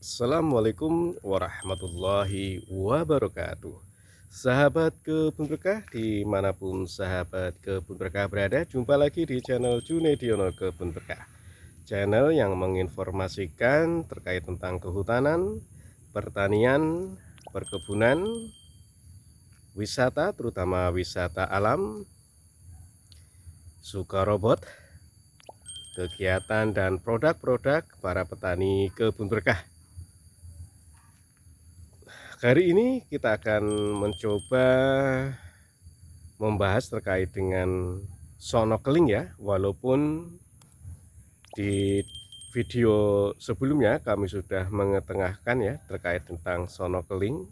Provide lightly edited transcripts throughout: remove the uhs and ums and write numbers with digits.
Assalamualaikum warahmatullahi wabarakatuh. Sahabat Kebun Berkah dimanapun sahabat Kebun Berkah berada, jumpa lagi di channel Junediono Kebun Berkah, channel yang menginformasikan terkait tentang kehutanan, pertanian, perkebunan, wisata, terutama wisata alam, suka robot, kegiatan dan produk-produk para petani Kebun Berkah. Hari ini kita akan mencoba membahas terkait dengan sono keling ya, walaupun di video sebelumnya kami sudah mengetengahkan ya terkait tentang sono keling.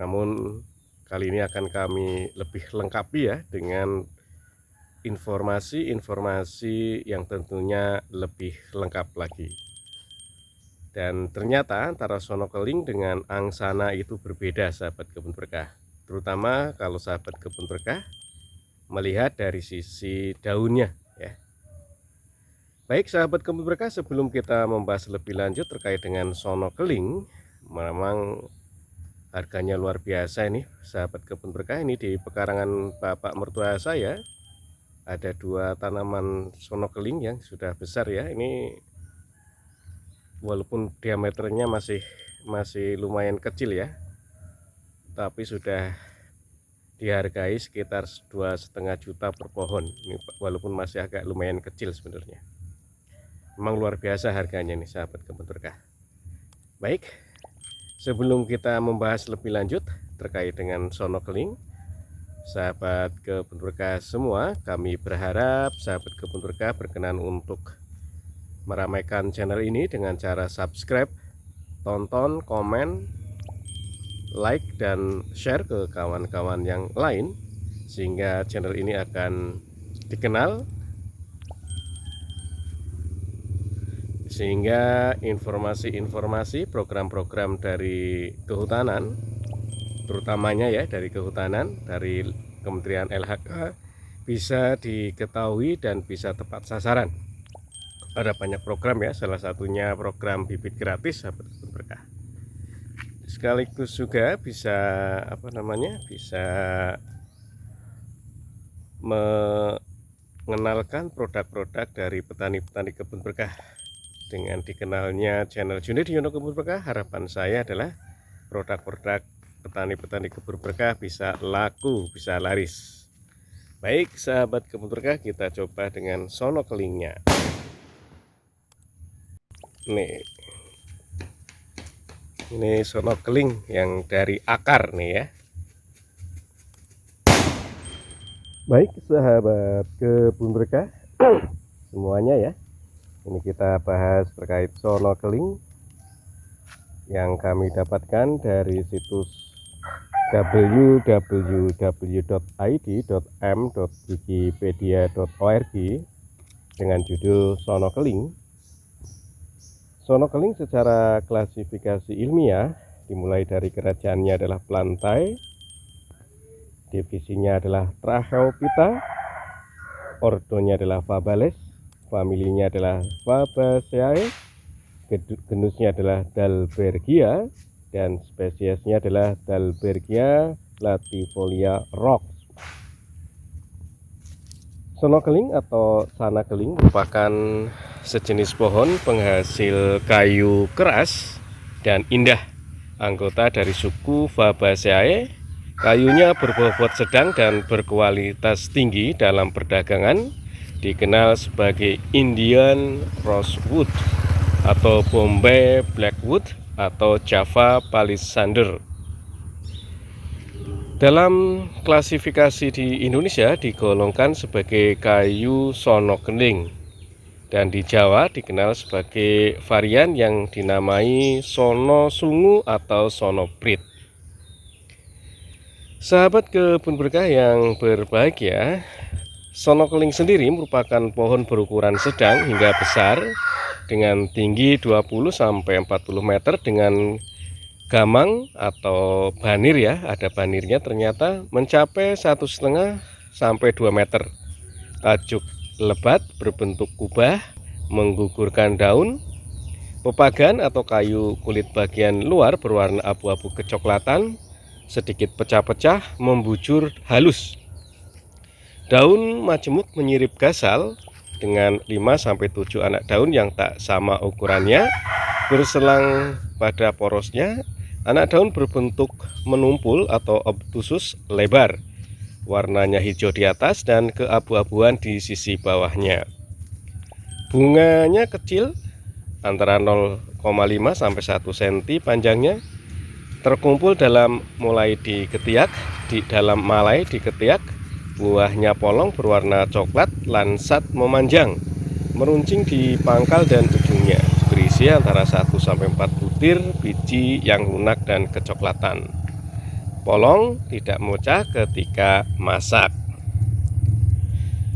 Namun kali ini akan kami lebih lengkapi ya dengan informasi-informasi yang tentunya lebih lengkap lagi. Dan ternyata antara sono keling dengan angsana itu berbeda sahabat Kebun Berkah. Terutama kalau sahabat Kebun Berkah melihat dari sisi daunnya ya. Baik sahabat Kebun Berkah, sebelum kita membahas lebih lanjut terkait dengan sono keling, memang harganya luar biasa ini sahabat Kebun Berkah. Ini di pekarangan bapak mertua saya ada dua tanaman sono keling yang sudah besar ya. Ini walaupun diameternya masih lumayan kecil ya, tapi sudah dihargai sekitar 2,5 juta per pohon. Ini walaupun masih agak lumayan kecil sebenarnya. Memang luar biasa harganya nih sahabat Kebun Berkah. Baik, sebelum kita membahas lebih lanjut terkait dengan sono keling, sahabat Kebun Berkah semua, kami berharap sahabat Kebun Berkah berkenan untuk meramaikan channel ini dengan cara subscribe, tonton, komen, like, dan share ke kawan-kawan yang lain, sehingga channel ini akan dikenal, sehingga informasi-informasi program-program dari kehutanan, terutamanya ya dari kehutanan, dari Kementerian LHK, bisa diketahui dan bisa tepat sasaran. Ada banyak program ya, salah satunya program bibit gratis sahabat Kebun Berkah. Sekaligus juga bisa bisa mengenalkan produk-produk dari petani-petani Kebun Berkah. Dengan dikenalnya channel Junediono Kebun Berkah, harapan saya adalah produk-produk petani-petani Kebun Berkah bisa laku, bisa laris. Baik sahabat Kebun Berkah, kita coba dengan sono kelingnya. Ini sono keling yang dari akar nih ya. Baik sahabat Kebun Berkah semuanya ya, ini kita bahas terkait sono keling yang kami dapatkan dari situs www.id.m.wikipedia.org dengan judul sono keling. Sono keling secara klasifikasi ilmiah dimulai dari kerajaannya adalah plantae, divisinya adalah Tracheophyta, ordonya adalah Fabales, familinya adalah Fabaceae, genusnya adalah Dalbergia, dan spesiesnya adalah Dalbergia latifolia Rox. Sono keling atau sana keling merupakan sejenis pohon penghasil kayu keras dan indah, anggota dari suku Fabaceae. Kayunya berbobot sedang dan berkualitas tinggi dalam perdagangan, dikenal sebagai Indian Rosewood atau Bombay Blackwood atau Java Palisander. Dalam klasifikasi di Indonesia digolongkan sebagai kayu sono keling, dan di Jawa dikenal sebagai varian yang dinamai sono sungu atau sono prit. Sahabat Kebun Berkah yang berbahagia, sono keling sendiri merupakan pohon berukuran sedang hingga besar dengan tinggi 20-40 meter dengan gamang atau banir ya, ada banirnya ternyata mencapai 1,5 sampai 2 meter. Tajuk lebat, berbentuk kubah, menggugurkan daun, Pepagan atau kayu kulit bagian luar berwarna abu-abu kecoklatan, sedikit pecah-pecah, membujur halus. Daun majemuk menyirip gasal dengan 5-7 anak daun yang tak sama ukurannya, berselang pada porosnya. Anak daun berbentuk menumpul atau obtusus lebar, warnanya hijau di atas dan keabu-abuan di sisi bawahnya. Bunganya kecil, antara 0,5 sampai 1 cm panjangnya, terkumpul mulai di ketiak, di dalam malai di ketiak. Buahnya polong berwarna coklat, lansat memanjang, meruncing di pangkal dan ujungnya, berisi antara 1 sampai 4 butir biji yang lunak dan kecoklatan. Polong, tidak memecah ketika masak.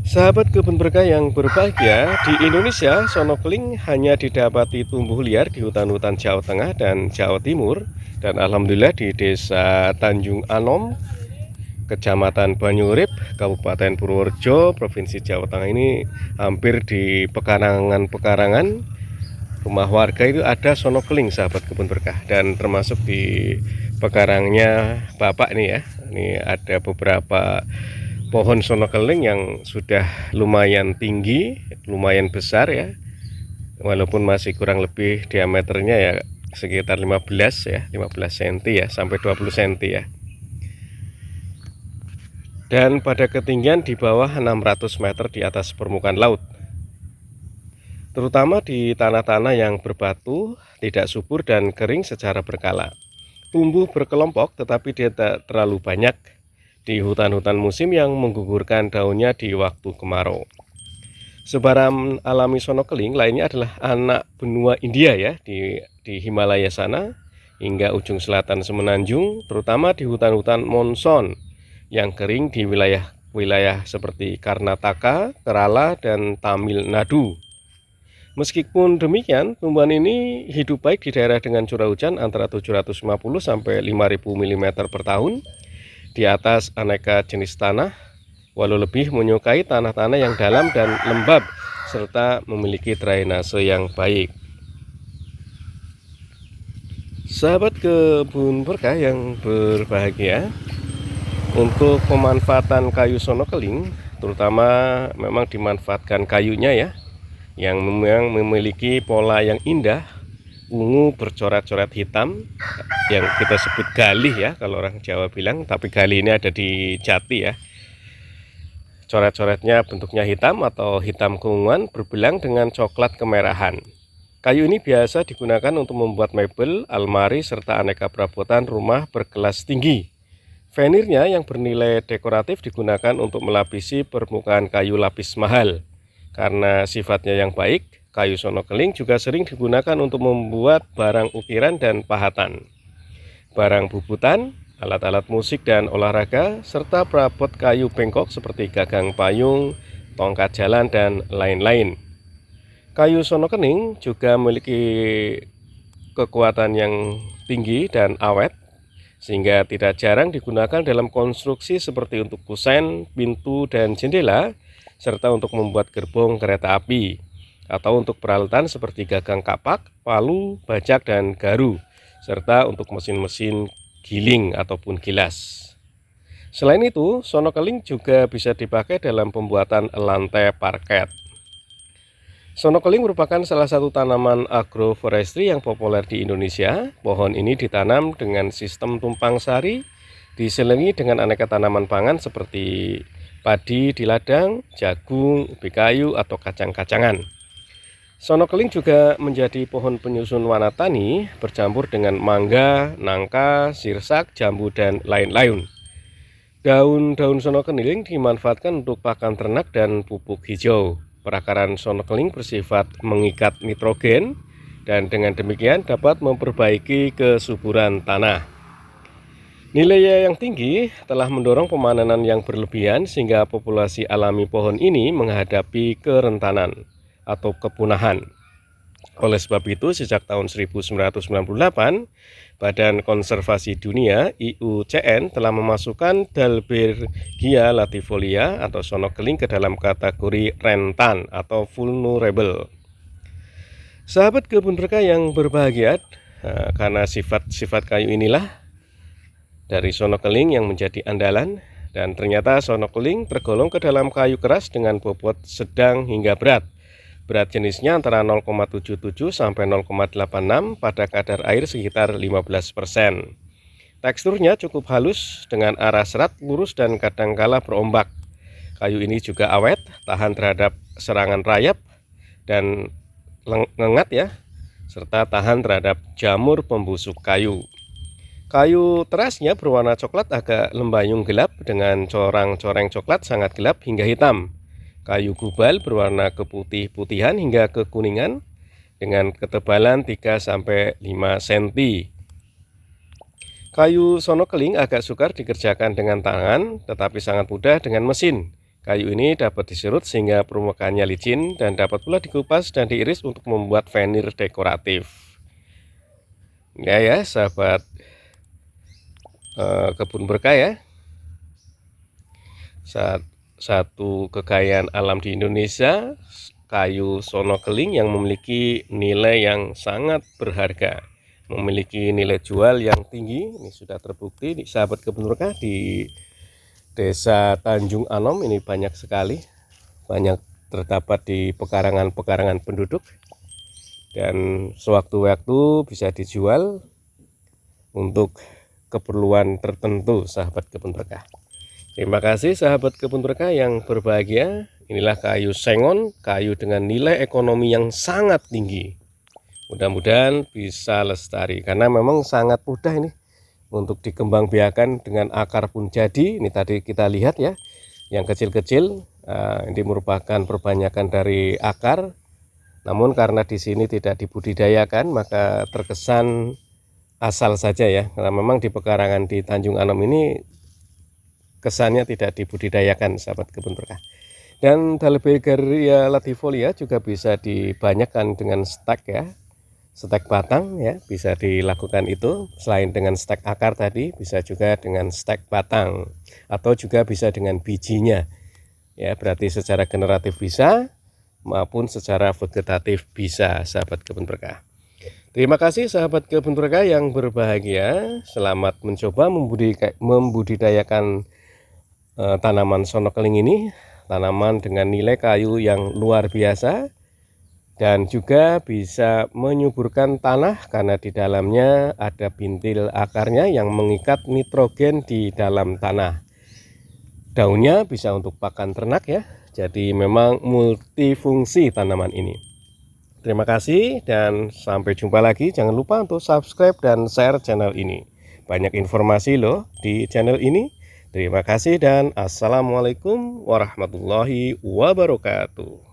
Sahabat kebun berkah yang berbahagia, di Indonesia sono keling hanya didapati tumbuh liar di hutan-hutan Jawa Tengah dan Jawa Timur, dan alhamdulillah di Desa Tanjung Anom, Kecamatan Banyurip, Kabupaten Purworejo, Provinsi Jawa Tengah ini, hampir di pekarangan-pekarangan rumah warga itu ada sono keling, sahabat kebun berkah. Dan termasuk di pekarangnya Bapak nih ya, ini ada beberapa pohon sono keling yang sudah lumayan tinggi, lumayan besar ya, walaupun masih kurang lebih diameternya ya sekitar 15 cm ya, sampai 20 cm ya. Dan pada ketinggian di bawah 600 meter di atas permukaan laut, terutama di tanah-tanah yang berbatu, tidak subur dan kering secara berkala. Tumbuh berkelompok tetapi dia tak terlalu banyak di hutan-hutan musim yang menggugurkan daunnya di waktu kemarau. Sebaran alami sono keling lainnya adalah anak benua India ya, di Himalaya sana hingga ujung selatan Semenanjung, terutama di hutan-hutan monson yang kering di wilayah seperti Karnataka, Kerala, dan Tamil Nadu. Meskipun demikian, tumbuhan ini hidup baik di daerah dengan curah hujan antara 750 sampai 5000 mm per tahun, di atas aneka jenis tanah, walau lebih menyukai tanah-tanah yang dalam dan lembab serta memiliki drainase yang baik. Sahabat kebun berkah yang berbahagia, untuk pemanfaatan kayu sono keling, terutama memang dimanfaatkan kayunya ya, yang memang memiliki pola yang indah, ungu bercoret-coret hitam, yang kita sebut galih ya kalau orang Jawa bilang, tapi galih ini ada di Jati ya. Coret-coretnya bentuknya hitam atau hitam keunguan berbelang dengan coklat kemerahan. Kayu ini biasa digunakan untuk membuat mebel, almari, serta aneka perabotan rumah berkelas tinggi. Venirnya yang bernilai dekoratif digunakan untuk melapisi permukaan kayu lapis mahal. Karena sifatnya yang baik, kayu sono keling juga sering digunakan untuk membuat barang ukiran dan pahatan, barang bubutan, alat-alat musik dan olahraga, serta perabot kayu bengkok seperti gagang payung, tongkat jalan, dan lain-lain. Kayu sono keling juga memiliki kekuatan yang tinggi dan awet, sehingga tidak jarang digunakan dalam konstruksi seperti untuk kusen, pintu, dan jendela, serta untuk membuat gerbong kereta api, atau untuk peralatan seperti gagang kapak, palu, bajak, dan garu, serta untuk mesin-mesin giling ataupun gilas. Selain itu, sono keling juga bisa dipakai dalam pembuatan lantai parket. Sono keling merupakan salah satu tanaman agroforestry yang populer di Indonesia. Pohon ini ditanam dengan sistem tumpang sari, diselingi dengan aneka tanaman pangan seperti padi di ladang, jagung, ubi kayu, atau kacang-kacangan. Sono keling juga menjadi pohon penyusun wanatani bercampur dengan mangga, nangka, sirsak, jambu, dan lain-lain. Daun-daun sono keling dimanfaatkan untuk pakan ternak dan pupuk hijau. Perakaran sono keling bersifat mengikat nitrogen dan dengan demikian dapat memperbaiki kesuburan tanah. Nilainya yang tinggi telah mendorong pemanenan yang berlebihan sehingga populasi alami pohon ini menghadapi kerentanan atau kepunahan. Oleh sebab itu, sejak tahun 1998, Badan Konservasi Dunia (IUCN) telah memasukkan Dalbergia latifolia atau sono keling ke dalam kategori rentan atau vulnerable. Sahabat kebun berkah yang berbahagia, karena sifat-sifat kayu inilah dari sono keling yang menjadi andalan, dan ternyata sono keling tergolong ke dalam kayu keras dengan bobot sedang hingga berat. Berat jenisnya antara 0,77 sampai 0,86 pada kadar air sekitar 15%. Teksturnya cukup halus dengan arah serat lurus dan kadangkala berombak. Kayu ini juga awet, tahan terhadap serangan rayap dan lengat ya, serta tahan terhadap jamur pembusuk kayu. Kayu terasnya berwarna coklat agak lembayung gelap dengan corang-coreng coklat sangat gelap hingga hitam. Kayu gubal berwarna keputih-putihan hingga kekuningan dengan ketebalan 3-5 cm. Kayu sono keling agak sukar dikerjakan dengan tangan, tetapi sangat mudah dengan mesin. Kayu ini dapat diserut sehingga permukaannya licin dan dapat pula dikupas dan diiris untuk membuat venir dekoratif. Ya sahabat kebun berkah ya. Satu kekayaan alam di Indonesia, kayu sono keling yang memiliki nilai yang sangat berharga, memiliki nilai jual yang tinggi. Ini sudah terbukti di sahabat kebun berkah di Desa Tanjung Anom ini banyak sekali, banyak terdapat di pekarangan-pekarangan penduduk, dan sewaktu-waktu bisa dijual untuk keperluan tertentu sahabat kebun berkah. Terima kasih sahabat kebun berkah yang berbahagia. Inilah kayu sengon, kayu dengan nilai ekonomi yang sangat tinggi. Mudah-mudahan bisa lestari karena memang sangat mudah ini untuk dikembangbiakan, dengan akar pun jadi. Ini tadi kita lihat ya, yang kecil-kecil ini merupakan perbanyakan dari akar. Namun karena di sini tidak dibudidayakan, maka terkesan asal saja ya. Karena memang di pekarangan di Tanjung Anom ini kesannya tidak dibudidayakan sahabat kebun berkah. Dan Dalbergia latifolia juga bisa dibanyakan dengan stek ya, stek batang ya, bisa dilakukan itu. Selain dengan stek akar tadi, bisa juga dengan stek batang atau juga bisa dengan bijinya ya. Berarti secara generatif bisa maupun secara vegetatif bisa sahabat kebun berkah. Terima kasih sahabat kebun berkah yang berbahagia. Selamat mencoba membudidayakan tanaman sono keling ini, tanaman dengan nilai kayu yang luar biasa, dan juga bisa menyuburkan tanah karena di dalamnya ada bintil akarnya yang mengikat nitrogen di dalam tanah. Daunnya bisa untuk pakan ternak ya, jadi memang multifungsi tanaman ini. Terima kasih dan sampai jumpa lagi. Jangan lupa untuk subscribe dan share channel ini. Banyak informasi loh di channel ini. Terima kasih dan assalamualaikum warahmatullahi wabarakatuh.